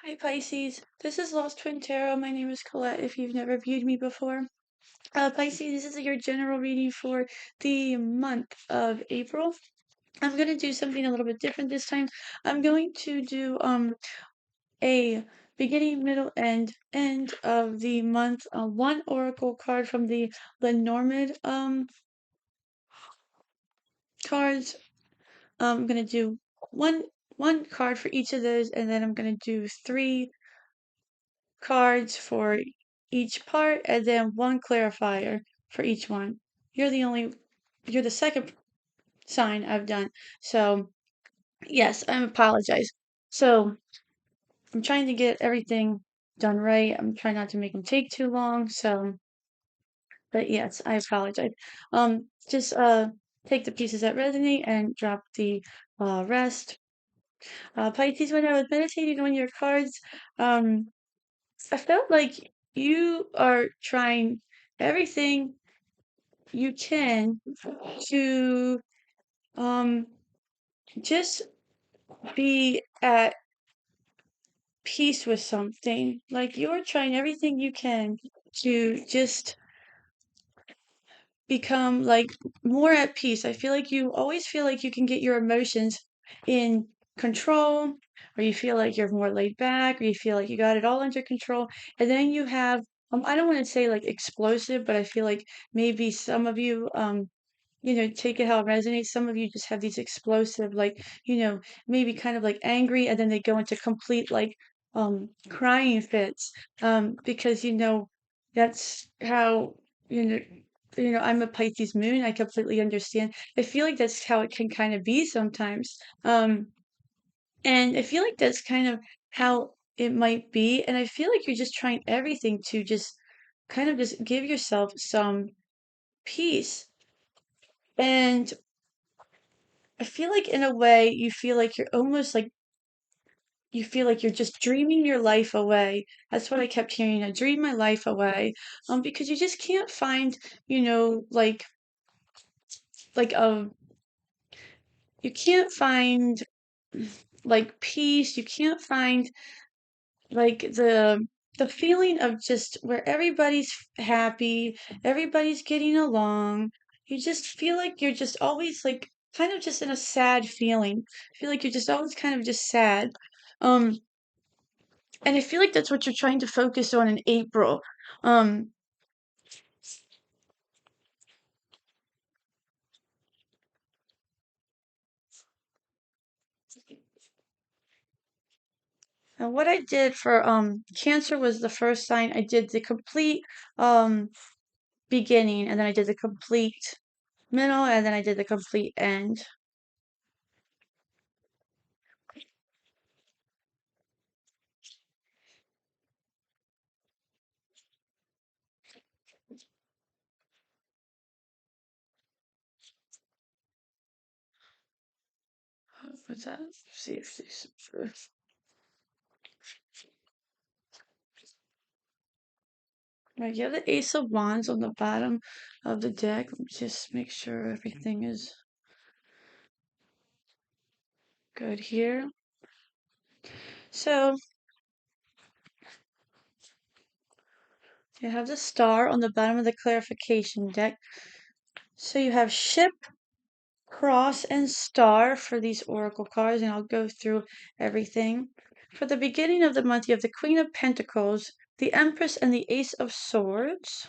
Hi Pisces, this is Lost Twin Tarot. My name is Colette if you've never viewed me before. Pisces, this is your general reading for the month of April. I'm going to do something a little bit different this time. I'm going to do a beginning, middle, end of the month, one oracle card from the Lenormand cards. I'm going to do one card for each of those, and then I'm going to do three cards for each part and then one clarifier for each one. You're the second sign I've done. So, yes, I apologize. So, I'm trying to get everything done right. I'm trying not to make them take too long. So, but yes, I apologize. Just take the pieces that resonate and drop the rest. Pisces, when I was meditating on your cards, um, I felt like you are trying everything you can to um just be at peace with something. Like you're trying everything you can to just become like more at peace. I feel like you always feel like you can get your emotions in control, or you feel like you're more laid back, or you feel like you got it all under control. And then you have, I don't want to say like explosive, but I feel like maybe some of you, take it how it resonates. Some of you just have these explosive, like, maybe kind of like angry, and then they go into complete like crying fits. Because that's how you know I'm a Pisces moon. I completely understand. I feel like that's how it can kind of be sometimes. And I feel like that's kind of how it might be. And I feel like you're just trying everything to just kind of just give yourself some peace. And I feel like in a way you feel like you're almost like you feel like you're just dreaming your life away. That's what I kept hearing. I dream my life away. Because you just can't find, like a you can't find like peace. You can't find like the feeling of just where everybody's happy, everybody's getting along. You just feel like you're just always like kind of just in a sad feeling. I feel like you're just always kind of just sad. Um, and I feel like that's what you're trying to focus on in April. Um, and what I did for Cancer was the first sign. I did the complete um beginning, and then I did the complete middle, and then I did the complete end. What's that? See if this. Right, you have the Ace of Wands on the bottom of the deck. Let me just make sure everything is good here. So you have the star on the bottom of the clarification deck. So you have ship, cross, and star for these oracle cards, and I'll go through everything. For the beginning of the month, you have the Queen of Pentacles, the Empress, and the Ace of Swords.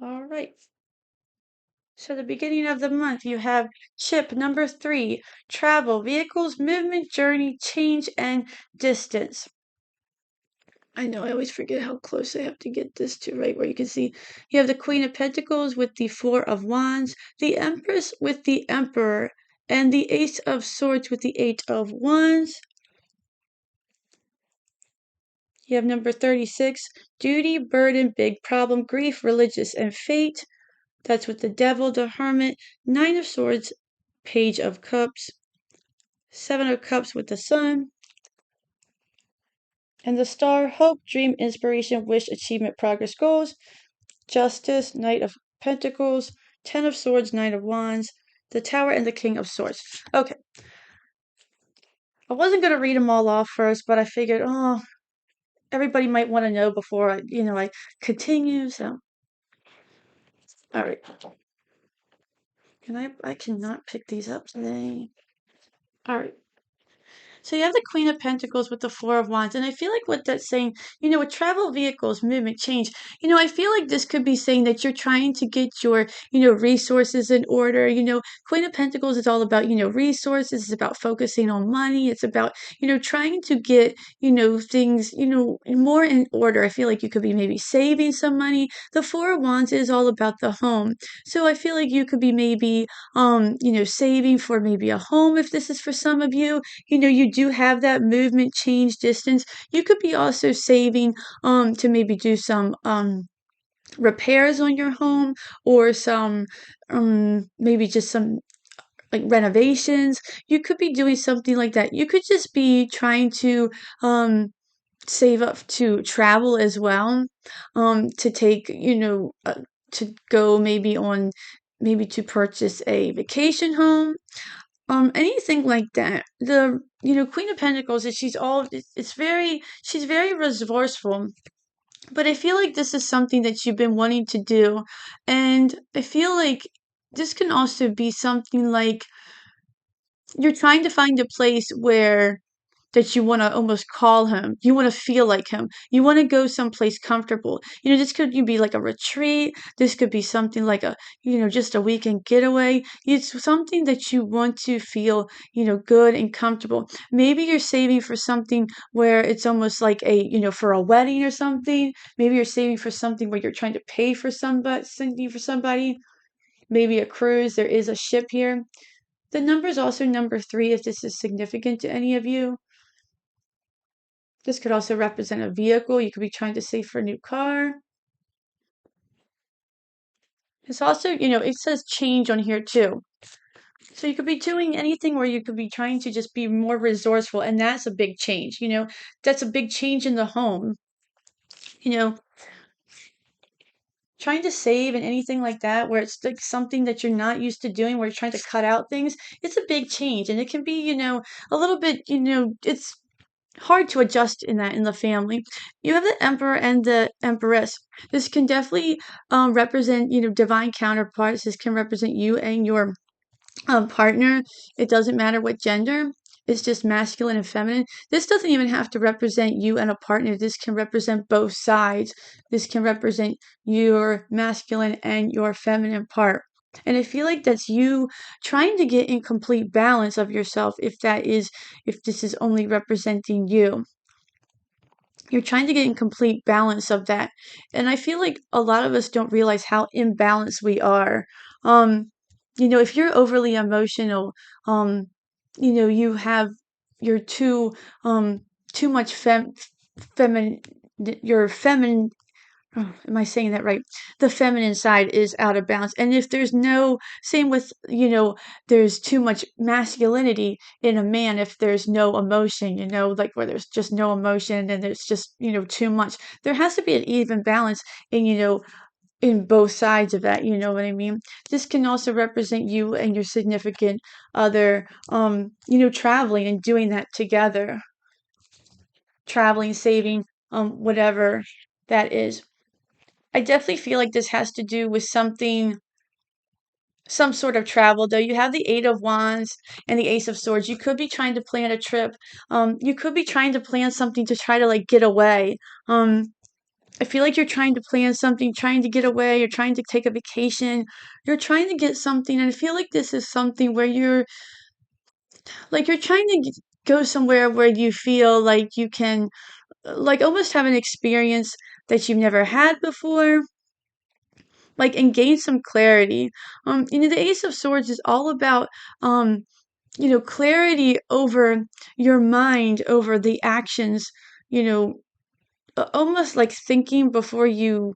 All right. So the beginning of the month, you have chip number 3, travel, vehicles, movement, journey, change, and distance. I know, I always forget how close I have to get this to right where you can see. You have the Queen of Pentacles with the Four of Wands, the Empress with the Emperor, and the Ace of Swords with the Eight of Wands. You have number 36, duty, burden, big problem, grief, religious, and fate. That's with the devil, the hermit, 9 of swords, page of cups, 7 of cups with the sun, and the star, hope, dream, inspiration, wish, achievement, progress, goals, justice, knight of pentacles, 10 of swords, 9 of wands, the tower, and the king of swords. Okay. I wasn't going to read them all off first, but I figured, oh, everybody might want to know before I continue. So, all right. I cannot pick these up today. All right. So you have the Queen of Pentacles with the Four of Wands, and I feel like what that's saying, with travel vehicles, movement, change, I feel like this could be saying that you're trying to get your, resources in order. Queen of Pentacles is all about, resources, it's about focusing on money, it's about, trying to get, things, more in order. I feel like you could be maybe saving some money. The Four of Wands is all about the home. So I feel like you could be maybe, saving for maybe a home if this is for some of you. You do have that movement, change, distance. You could be also saving to maybe do some repairs on your home, or some maybe just some like renovations. You could be doing something like that. You could just be trying to save up to travel as well, to take, to go maybe to purchase a vacation home, anything like that. The Queen of Pentacles is she's very resourceful, but I feel like this is something that you've been wanting to do, and I feel like this can also be something like you're trying to find a place where that you want to almost call him. You want to feel like him. You want to go someplace comfortable. This could be like a retreat. This could be something like just a weekend getaway. It's something that you want to feel, good and comfortable. Maybe you're saving for something where it's almost like for a wedding or something. Maybe you're saving for something where you're trying to pay for something for somebody. Maybe a cruise. There is a ship here. The number is also number 3 if this is significant to any of you. This could also represent a vehicle. You could be trying to save for a new car. It's also, it says change on here too. So you could be doing anything where you could be trying to just be more resourceful, and that's a big change. That's a big change in the home. Trying to save and anything like that, where it's like something that you're not used to doing, where you're trying to cut out things, it's a big change. And it can be, a little bit, it's hard to adjust in the family. You have the emperor and the empress. This can definitely represent divine counterparts. This can represent you and your partner. It doesn't matter what gender. It's just masculine and feminine. This doesn't even have to represent you and a partner. This can represent both sides. This can represent your masculine and your feminine part. And I feel like that's you trying to get in complete balance of yourself, if this is only representing you. You're trying to get in complete balance of that. And I feel like a lot of us don't realize how imbalanced we are. If you're overly emotional, you have you're too much feminine, your feminine, oh, am I saying that right? The feminine side is out of balance. And if there's no, same with, there's too much masculinity in a man, if there's no emotion, like where there's just no emotion and there's just, too much. There has to be an even balance in, in both sides of that, you know what I mean? This can also represent you and your significant other, traveling and doing that together. Traveling, saving, whatever that is. I definitely feel like this has to do with some sort of travel, though. You have the Eight of Wands and the Ace of Swords. You could be trying to plan a trip. You could be trying to plan something to try to like get away. I feel like you're trying to plan something, trying to get away, you're trying to take a vacation, you're trying to get something, and I feel like this is something where you're trying to go somewhere where you feel like you can like almost have an experience that you've never had before, like, and gain some clarity. The Ace of Swords is all about, clarity over your mind, over the actions, you know, almost like thinking before you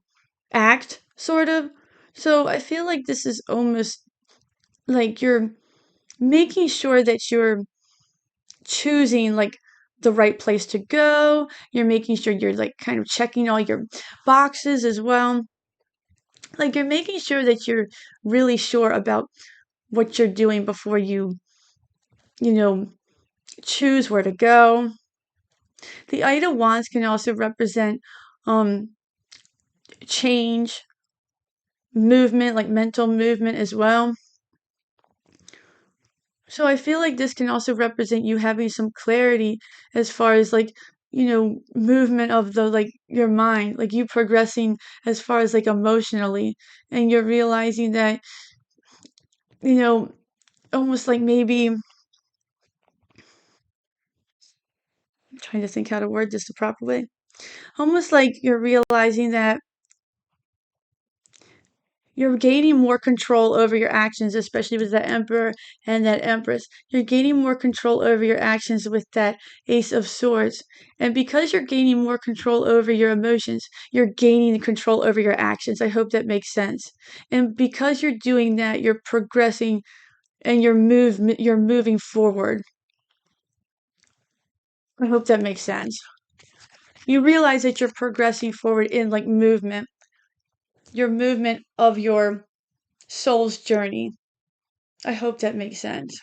act, sort of. So I feel like this is almost like you're making sure that you're choosing like the right place to go. You're making sure you're like kind of checking all your boxes as well. Like you're making sure that you're really sure about what you're doing before you know, choose where to go. The Eight of Wands can also represent um change, movement, like mental movement as well. So I feel like this can also represent you having some clarity as far as like, movement of the like your mind, like you progressing as far as like emotionally, and you're realizing that, you know, almost like maybe I'm trying to think how to word this the proper way. Almost like you're realizing that you're gaining more control over your actions, especially with that Emperor and that Empress. You're gaining more control over your actions with that Ace of Swords. And because you're gaining more control over your emotions, you're gaining control over your actions. I hope that makes sense. And because you're doing that, you're progressing and you're moving forward. I hope that makes sense. You realize that you're progressing forward in like movement, your movement of your soul's journey. I hope that makes sense.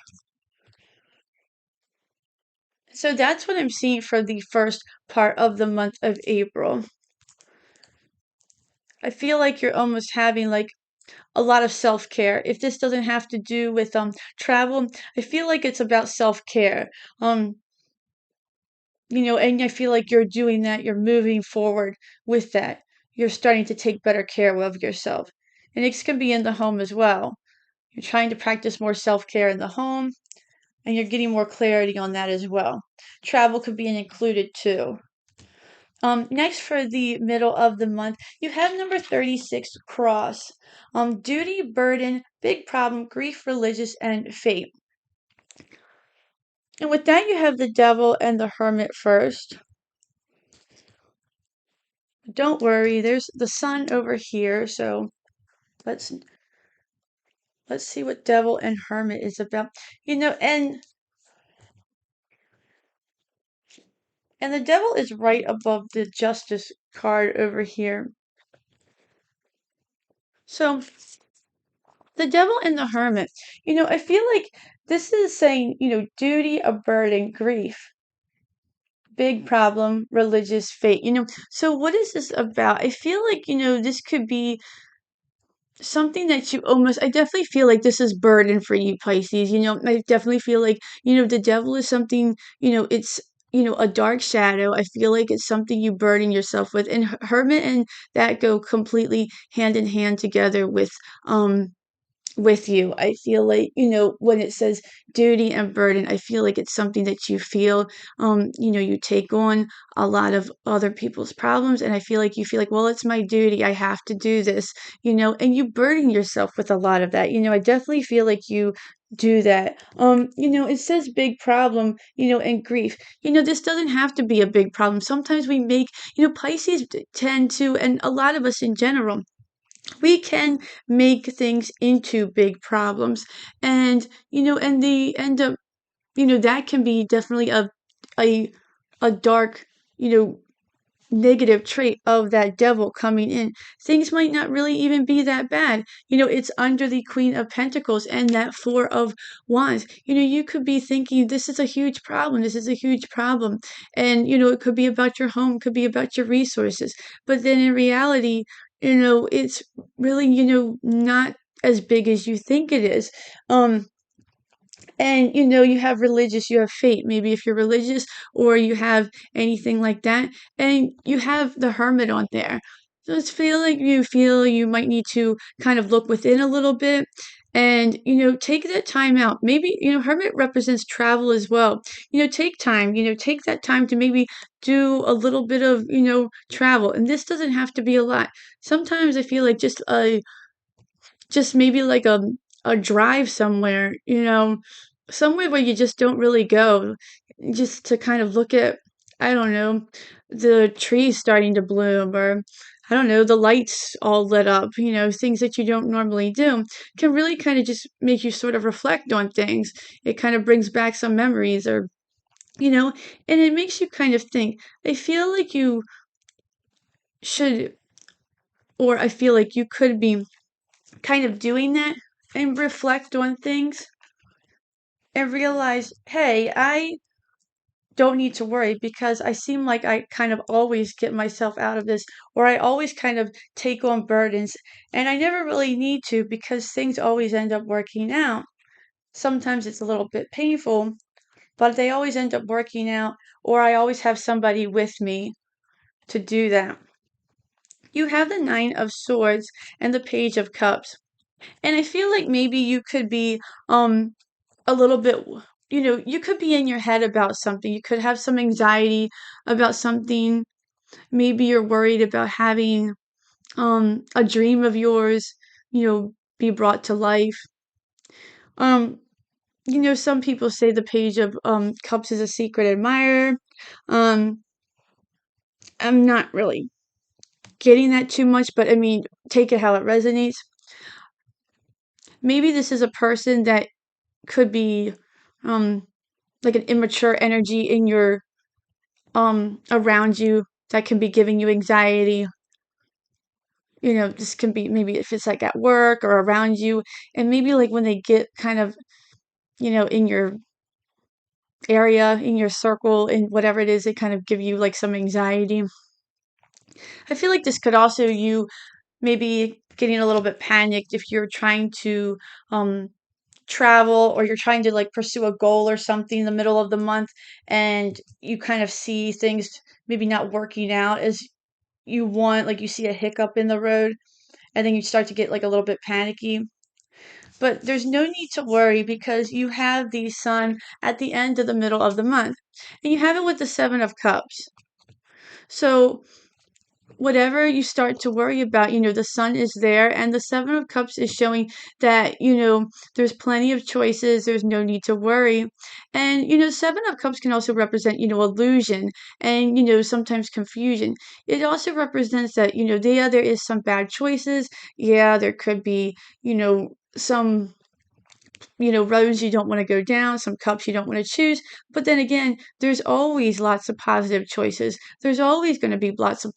So that's what I'm seeing for the first part of the month of April. I feel like you're almost having like a lot of self-care. If this doesn't have to do with travel, I feel like it's about self-care. Um, and I feel like you're doing that, you're moving forward with that. You're starting to take better care of yourself. And it can be in the home as well. You're trying to practice more self-care in the home, and you're getting more clarity on that as well. Travel could be included too. Next for the middle of the month, you have number 36, cross. Duty, burden, big problem, grief, religious, and fate. And with that, you have the devil and the hermit first. Don't worry, there's the sun over here, so let's let's see what devil and hermit is about. And the devil is right above the justice card over here. So the devil and the hermit, I feel like this is saying, duty, a burden, grief, big problem, religious fate. So what is this about? I feel like, this could be something that you almost I definitely feel like this is burden for you, Pisces. I definitely feel like, the devil is something, it's a dark shadow. I feel like it's something you burden yourself with. And hermit and that go completely hand in hand together with you. I feel like, when it says duty and burden, I feel like it's something that you feel, you take on a lot of other people's problems. And I feel like you feel like, well, it's my duty. I have to do this, and you burden yourself with a lot of that. I definitely feel like you do that. It says big problem, and grief. This doesn't have to be a big problem. Sometimes we make, Pisces tend to, and a lot of us in general, we can make things into big problems, and and the end up, that can be definitely a a dark, you know negative trait of that devil coming in. Things might not really even be that bad. It's under the Queen of Pentacles and that Four of Wands. You could be thinking, this is a huge problem. This is a huge problem. And, it could be about your home, could be about your resources. But then in reality, it's really, not as big as you think it is. And you have religious, you have fate, maybe if you're religious, or you have anything like that, and you have the hermit on there. So it's feel you might need to kind of look within a little bit, and take that time out. Maybe hermit represents travel as well. Take time, take that time to maybe do a little bit of travel, and this doesn't have to be a lot. Sometimes I feel like just maybe like a drive somewhere, somewhere where you just don't really go, just to kind of look I don't know, the trees starting to bloom, or I don't know, the lights all lit up, things that you don't normally do can really kind of just make you sort of reflect on things. It kind of brings back some memories, or, you know, and it makes you kind of think. I feel like you should, or I feel like you could be kind of doing that and reflect on things and realize, hey, I don't need to worry because I seem like I kind of always get myself out of this, or I always kind of take on burdens, and I never really need to because things always end up working out. Sometimes it's a little bit painful, but they always end up working out, or I always have somebody with me to do that. You have the Nine of Swords and the Page of Cups. And I feel like maybe you could be a little bit, you could be in your head about something. You could have some anxiety about something. Maybe you're worried about having a dream of yours, be brought to life. Um, some people say the Page of Cups is a secret admirer. Um, I'm not really getting that too much, but I mean, take it how it resonates. Maybe this is a person that could be um like an immature energy in your around you that can be giving you anxiety. This can be maybe if it's like at work or around you, and maybe like when they get kind of, in your area, in your circle, in whatever it is, they kind of give you like some anxiety. I feel like this could also you maybe getting a little bit panicked if you're trying to um travel, or you're trying to like pursue a goal or something in the middle of the month, and you kind of see things maybe not working out as you want, like you see a hiccup in the road, and then you start to get like a little bit panicky. But there's no need to worry because you have the sun at the end of the middle of the month, and you have it with the Seven of Cups. So whatever you start to worry about, the sun is there, and the Seven of Cups is showing that, there's plenty of choices, there's no need to worry. And, Seven of Cups can also represent, illusion and, sometimes confusion. It also represents that, yeah, there is some bad choices. Yeah, there could be, some roads you don't want to go down, some cups you don't want to choose. But then again, there's always lots of positive choices. There's always going to be lots of,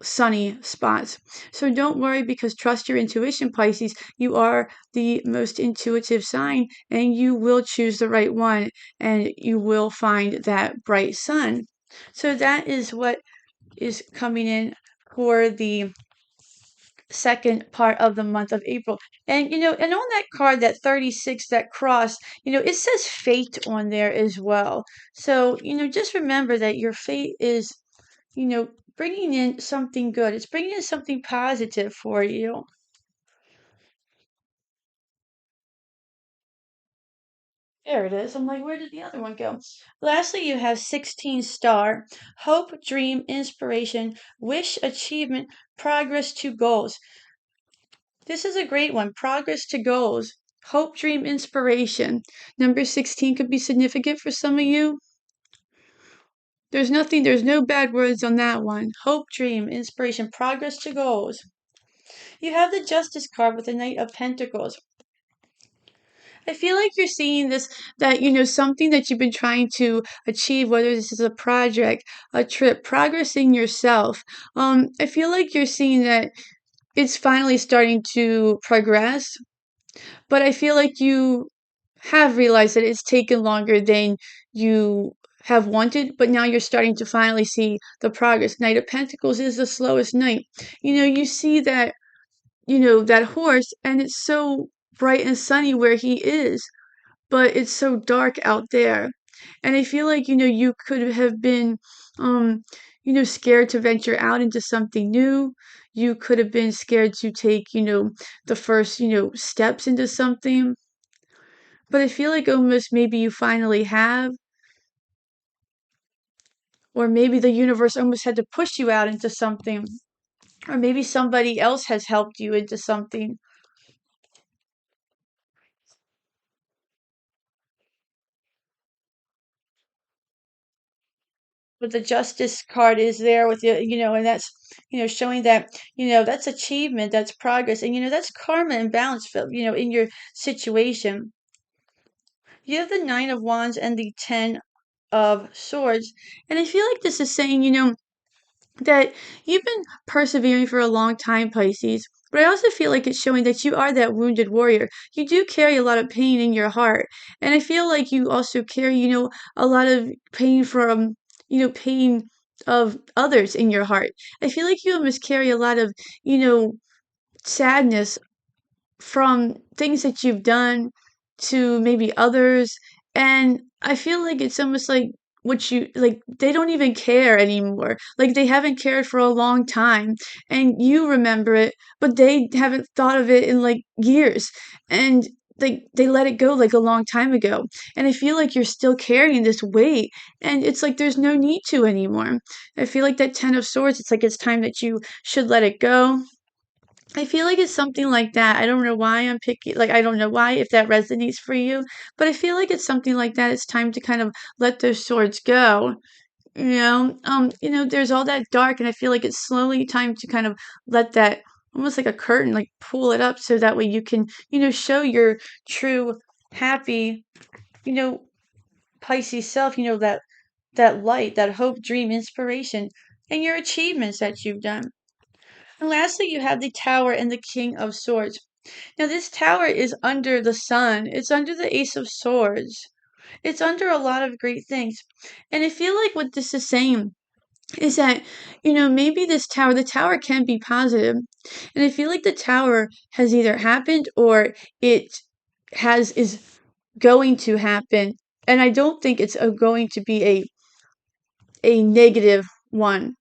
sunny spots. So don't worry because trust your intuition, Pisces. You are the most intuitive sign and you will choose the right one and you will find that bright sun. So that is what is coming in for the second part of the month of April. And and on that card, that 36, that cross, it says fate on there as well. So, just remember that your fate is, bringing in something good. It's bringing in something positive for you. There it is. I'm like, where did the other one go? Lastly, you have 16 star, hope, dream, inspiration, wish, achievement, progress to goals. This is a great one. Progress to goals. Hope, dream, inspiration. Number 16 could be significant for some of you. There's no bad words on that one. Hope, dream, inspiration, progress to goals. You have the Justice card with the Knight of Pentacles. I feel like you're seeing this, that, something that you've been trying to achieve, whether this is a project, a trip, progress in yourself. I feel like you're seeing that it's finally starting to progress. But I feel like you have realized that it's taken longer than you have wanted, but now you're starting to finally see the progress. Knight of Pentacles is the slowest knight. You see that, that horse, and it's so bright and sunny where he is, but it's so dark out there. And I feel like, you could have been, scared to venture out into something new. You could have been scared to take, the first, steps into something. But I feel like almost maybe you finally have, or maybe the universe almost had to push you out into something, or maybe somebody else has helped you into something. with the justice card is there with the, and that's, showing that, that's achievement, that's progress, and, that's karma and balance, in your situation. You have the Nine of Wands and the Ten of Swords. And I feel like this is saying, that you've been persevering for a long time, Pisces. But I also feel like it's showing that you are that wounded warrior. You do carry a lot of pain in your heart. And I feel like you also carry, a lot of pain from, pain of others in your heart. I feel like you almost carry a lot of, sadness from things that you've done to maybe others. And I feel like it's almost like what you like, they don't even care anymore. Like they haven't cared for a long time and you remember it, but they haven't thought of it in like years. And they let it go like a long time ago. And I feel like you're still carrying this weight and it's like there's no need to anymore. I feel like that 10 of swords, it's like it's time that you should let it go. I feel like it's something like that. I don't know why I'm picky. Like, I don't know why, if that resonates for you, but I feel like it's something like that. It's time to kind of let those swords go. There's all that dark, and I feel like it's slowly time to kind of let that almost like a curtain, like pull it up so that way you can, show your true, happy, you know, Pisces self, that light, that hope, dream, inspiration, and your achievements that you've done. And lastly, you have the Tower and the King of Swords. Now, this tower is under the sun. It's under the Ace of Swords. It's under a lot of great things. And I feel like what this is saying is that, maybe the tower can be positive. And I feel like the tower has either happened or it is going to happen. And I don't think it's going to be a negative one.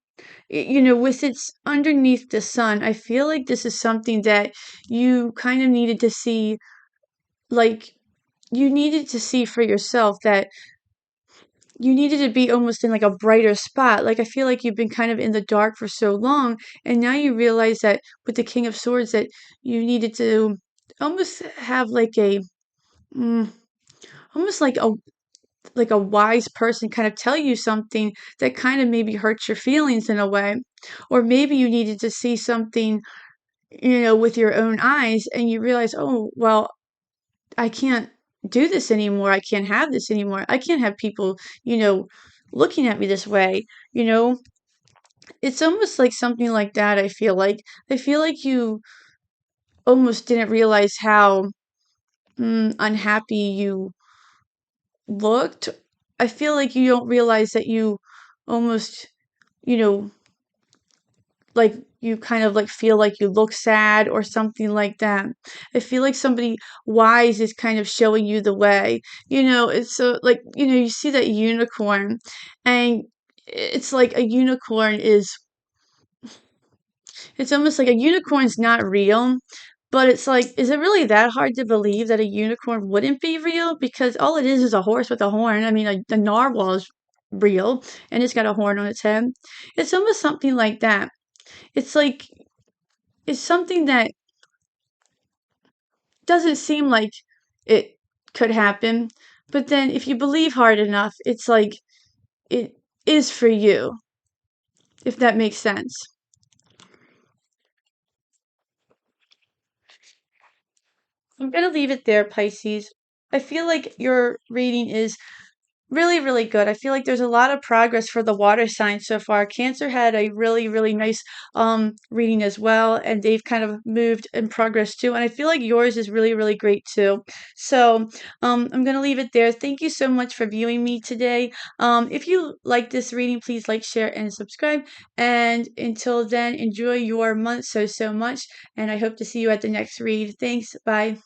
With its underneath the sun, I feel like this is something that you kind of needed to see, like, you needed to see for yourself that you needed to be almost in like a brighter spot. Like, I feel like you've been kind of in the dark for so long, and now you realize that with the King of Swords that you needed to almost have mm, almost like a wise person kind of tell you something that kind of maybe hurts your feelings in a way. Or maybe you needed to see something, with your own eyes and you realize, oh, well, I can't do this anymore. I can't have this anymore. I can't have people, looking at me this way. You know, it's almost like something like that. I feel like you almost didn't realize how unhappy you looked. I feel like you don't realize that you almost, you know, like you kind of like feel like you look sad or something like that. I feel like somebody wise is kind of showing you the way. It's so like, you see that unicorn and it's like a unicorn is it's almost like a unicorn's not real, but it's like, is it really that hard to believe that a unicorn wouldn't be real? Because all it is a horse with a horn. I mean, a narwhal is real and it's got a horn on its head. It's almost something like that. It's like, it's something that doesn't seem like it could happen, but then if you believe hard enough, it's like it is for you, if that makes sense. I'm gonna leave it there, Pisces. I feel like your reading is really, really good. I feel like there's a lot of progress for the water signs so far. Cancer had a really, really nice reading as well, and they've kind of moved in progress too. And I feel like yours is really, really great too. So I'm gonna leave it there. Thank you so much for viewing me today. If you like this reading, please like, share, and subscribe. And until then, enjoy your month so much. And I hope to see you at the next read. Thanks. Bye.